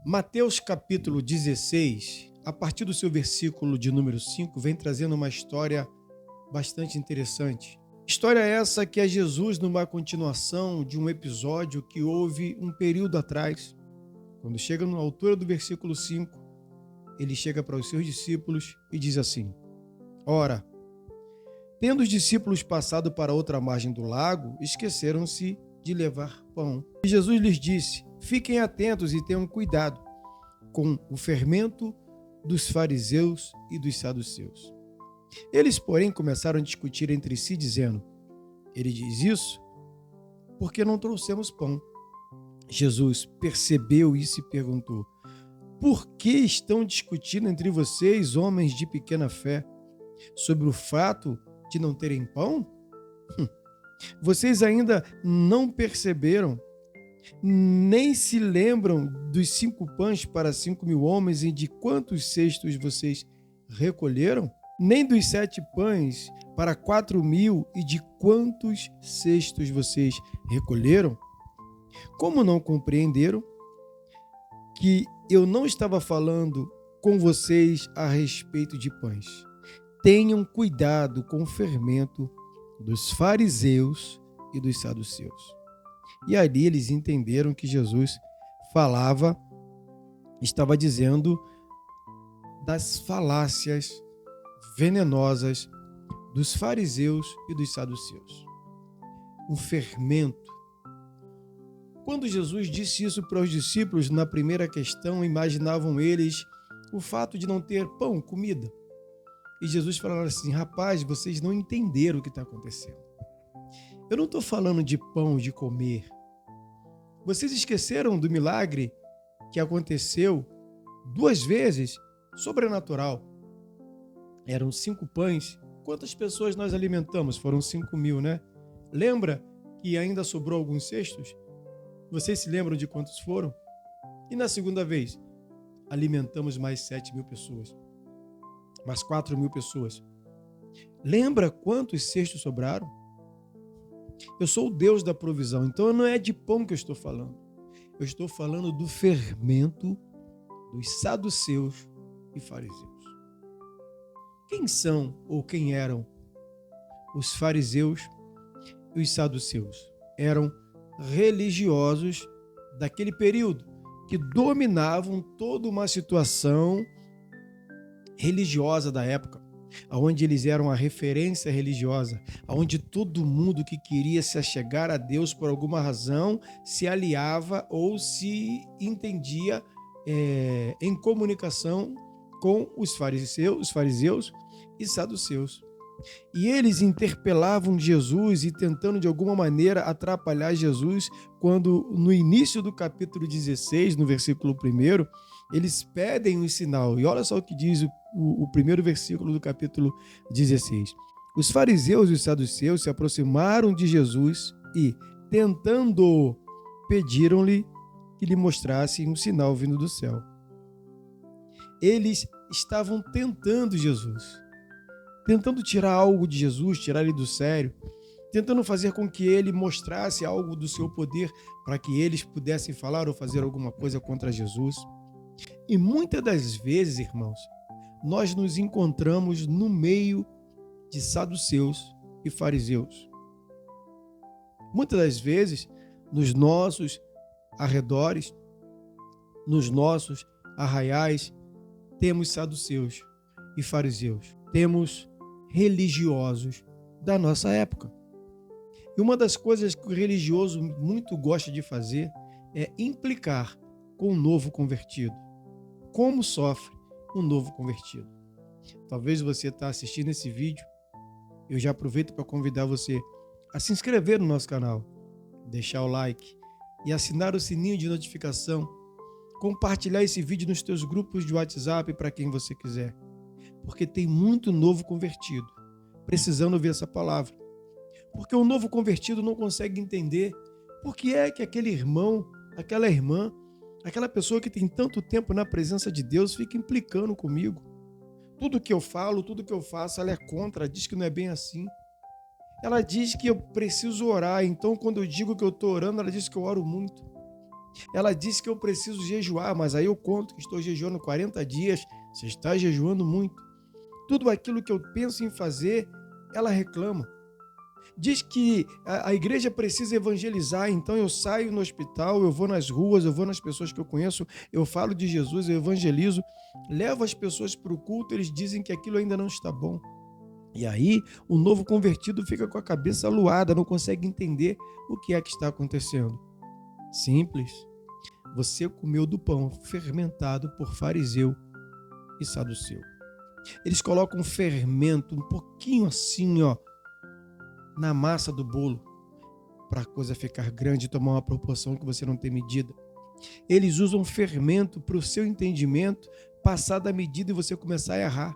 Mateus capítulo 16, a partir do seu versículo de número 5, vem trazendo uma história bastante interessante. História essa que é Jesus numa continuação de um episódio que houve um período atrás. Quando chega na altura do versículo 5, ele chega para os seus discípulos e diz assim: Ora, tendo os discípulos passado para outra margem do lago, esqueceram-se de levar pão. E Jesus lhes disse: Fiquem atentos e tenham cuidado com o fermento dos fariseus e dos saduceus. Eles, porém, começaram a discutir entre si, dizendo: Ele diz isso porque não trouxemos pão. Jesus percebeu isso e perguntou: Por que estão discutindo entre vocês, homens de pequena fé, sobre o fato de não terem pão? Vocês ainda não perceberam, nem se lembram dos 5 pães para 5.000 homens e de quantos cestos vocês recolheram? Nem dos 7 pães para 4.000 e de quantos cestos vocês recolheram? Como não compreenderam que eu não estava falando com vocês a respeito de pães? Tenham cuidado com o fermento dos fariseus e dos saduceus. E ali eles entenderam que Jesus estava dizendo das falácias venenosas dos fariseus e dos saduceus. Um fermento. Quando Jesus disse isso para os discípulos, na primeira questão, imaginavam eles o fato de não ter pão, comida. E Jesus falou assim: rapaz, vocês não entenderam o que está acontecendo. Eu não estou falando de pão, de comer. Vocês esqueceram do milagre que aconteceu 2 vezes, sobrenatural. Eram 5 pães. Quantas pessoas nós alimentamos? Foram 5.000, né? Lembra que ainda sobrou alguns cestos? Vocês se lembram de quantos foram? E na segunda vez, alimentamos mais 7.000 pessoas. Mais 4.000 pessoas. Lembra quantos cestos sobraram? Eu sou o Deus da provisão, então não é de pão que eu estou falando. Eu estou falando do fermento dos saduceus e fariseus. Quem são ou quem eram os fariseus e os saduceus? Eram religiosos daquele período que dominavam toda uma situação religiosa da época, onde eles eram a referência religiosa, onde todo mundo que queria se achegar a Deus por alguma razão se aliava ou se entendia em comunicação com os fariseus e saduceus. E eles interpelavam Jesus e tentando de alguma maneira atrapalhar Jesus, quando no início do capítulo 16, no versículo 1, eles pedem um sinal. E olha só o que diz o primeiro versículo do capítulo 16. Os fariseus e os saduceus se aproximaram de Jesus e, tentando, pediram-lhe que lhe mostrasse um sinal vindo do céu. Eles estavam tentando Jesus, tentando tirar algo de Jesus, tirar ele do sério, tentando fazer com que ele mostrasse algo do seu poder para que eles pudessem falar ou fazer alguma coisa contra Jesus. E muitas das vezes, irmãos, nós nos encontramos no meio de saduceus e fariseus. Muitas das vezes, nos nossos arredores, nos nossos arraiais, temos saduceus e fariseus. Temos religiosos da nossa época. E uma das coisas que o religioso muito gosta de fazer é implicar com o novo convertido. Como sofre um novo convertido? Talvez você está assistindo esse vídeo. Eu já aproveito para convidar você a se inscrever no nosso canal, deixar o like e assinar o sininho de notificação, compartilhar esse vídeo nos teus grupos de WhatsApp para quem você quiser, porque tem muito novo convertido precisando ouvir essa palavra, porque o novo convertido não consegue entender por que é que aquele irmão, aquela irmã, aquela pessoa que tem tanto tempo na presença de Deus fica implicando comigo. Tudo que eu falo, tudo que eu faço, ela é contra, diz que não é bem assim. Ela diz que eu preciso orar, então quando eu digo que eu estou orando, ela diz que eu oro muito. Ela disse que eu preciso jejuar, mas aí eu conto que estou jejuando 40 dias. Você está jejuando muito. Tudo aquilo que eu penso em fazer, ela reclama. Diz que a igreja precisa evangelizar, então eu saio no hospital, eu vou nas ruas, eu vou nas pessoas que eu conheço, eu falo de Jesus, eu evangelizo, levo as pessoas para o culto, eles dizem que aquilo ainda não está bom. E aí, o novo convertido fica com a cabeça aluada, não consegue entender o que é que está acontecendo. Simples. Você comeu do pão fermentado por fariseu e saduceu. Eles colocam fermento um pouquinho assim, ó, na massa do bolo, para a coisa ficar grande e tomar uma proporção que você não tem medida. Eles usam fermento para o seu entendimento passar da medida e você começar a errar.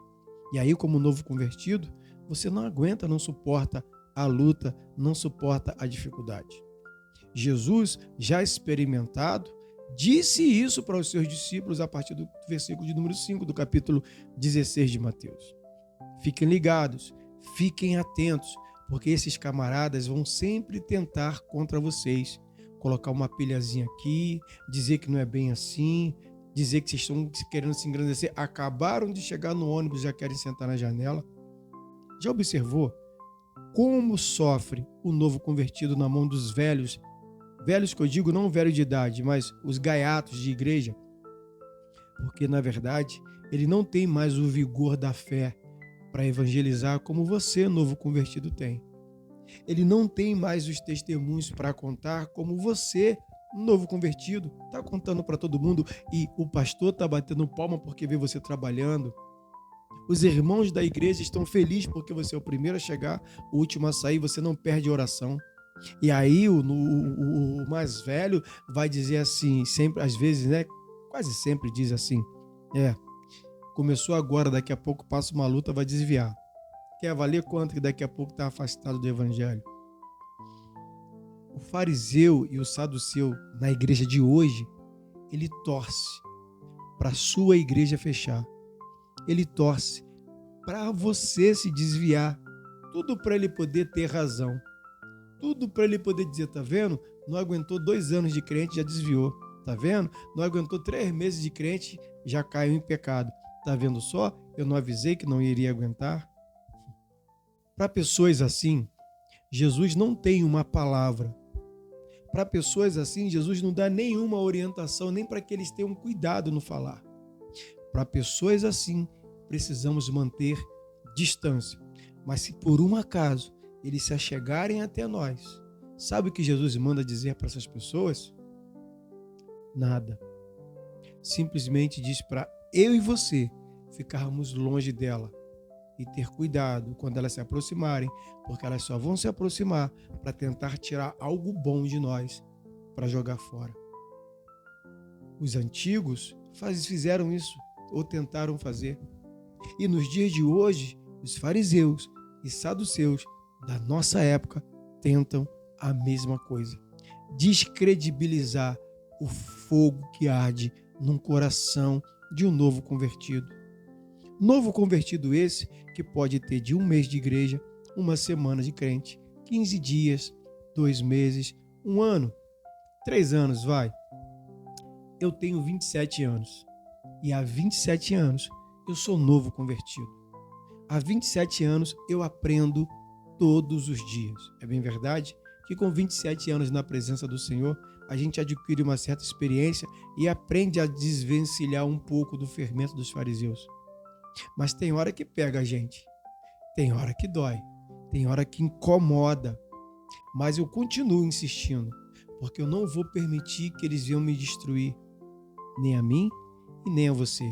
E aí, como novo convertido, você não aguenta, não suporta a luta, não suporta a dificuldade. Jesus, já experimentado, disse isso para os seus discípulos a partir do versículo de número 5 do capítulo 16 de Mateus. Fiquem ligados, fiquem atentos, porque esses camaradas vão sempre tentar contra vocês, colocar uma pilhazinha aqui, dizer que não é bem assim, dizer que vocês estão querendo se engrandecer, acabaram de chegar no ônibus e já querem sentar na janela. Já observou como sofre o novo convertido na mão dos velhos? Velhos que eu digo não velho de idade, mas os gaiatos de igreja. Porque, na verdade, ele não tem mais o vigor da fé para evangelizar como você, novo convertido, tem. Ele não tem mais os testemunhos para contar como você, novo convertido, está contando para todo mundo e o pastor está batendo palma porque vê você trabalhando. Os irmãos da igreja estão felizes porque você é o primeiro a chegar, o último a sair, você não perde oração. E aí o mais velho vai dizer assim, sempre, às vezes, né? Quase sempre diz assim, começou agora, daqui a pouco passa uma luta, vai desviar. Quer valer quanto que daqui a pouco está afastado do evangelho? O fariseu e o saduceu na igreja de hoje, ele torce para a sua igreja fechar. Ele torce para você se desviar. Tudo para ele poder ter razão. Tudo para ele poder dizer, tá vendo? Não aguentou 2 anos de crente, já desviou. Tá vendo? Não aguentou 3 meses de crente, já caiu em pecado. Tá vendo só? Eu não avisei que não iria aguentar. Para pessoas assim, Jesus não tem uma palavra. Para pessoas assim, Jesus não dá nenhuma orientação, nem para que eles tenham cuidado no falar. Para pessoas assim, precisamos manter distância. Mas se por um acaso eles se achegarem até nós, sabe o que Jesus manda dizer para essas pessoas? Nada. Simplesmente diz para eu e você ficarmos longe dela e ter cuidado quando elas se aproximarem, porque elas só vão se aproximar para tentar tirar algo bom de nós para jogar fora. Os antigos fizeram isso ou tentaram fazer. E nos dias de hoje, os fariseus e saduceus da nossa época tentam a mesma coisa. Descredibilizar o fogo que arde num coração de um novo convertido. Novo convertido esse que pode ter de 1 mês de igreja, 1 semana de crente, 15 dias, 2 meses, 1 ano, 3 anos, vai. Eu tenho 27 anos e há 27 anos eu sou novo convertido. Há 27 anos eu aprendo todos os dias. É bem verdade que com 27 anos na presença do Senhor, a gente adquire uma certa experiência e aprende a desvencilhar um pouco do fermento dos fariseus. Mas tem hora que pega a gente, tem hora que dói, tem hora que incomoda, mas eu continuo insistindo, porque eu não vou permitir que eles venham me destruir, nem a mim e nem a você,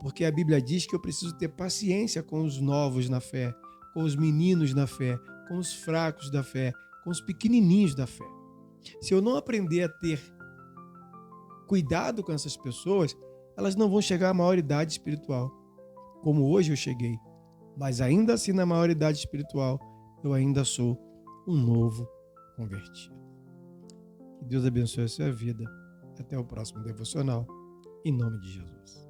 porque a Bíblia diz que eu preciso ter paciência com os novos na fé, com os meninos na fé, com os fracos da fé, com os pequenininhos da fé. Se eu não aprender a ter cuidado com essas pessoas, elas não vão chegar à maioridade espiritual, como hoje eu cheguei, mas ainda assim na maioridade espiritual eu ainda sou um novo convertido. Que Deus abençoe a sua vida. Até o próximo devocional, em nome de Jesus.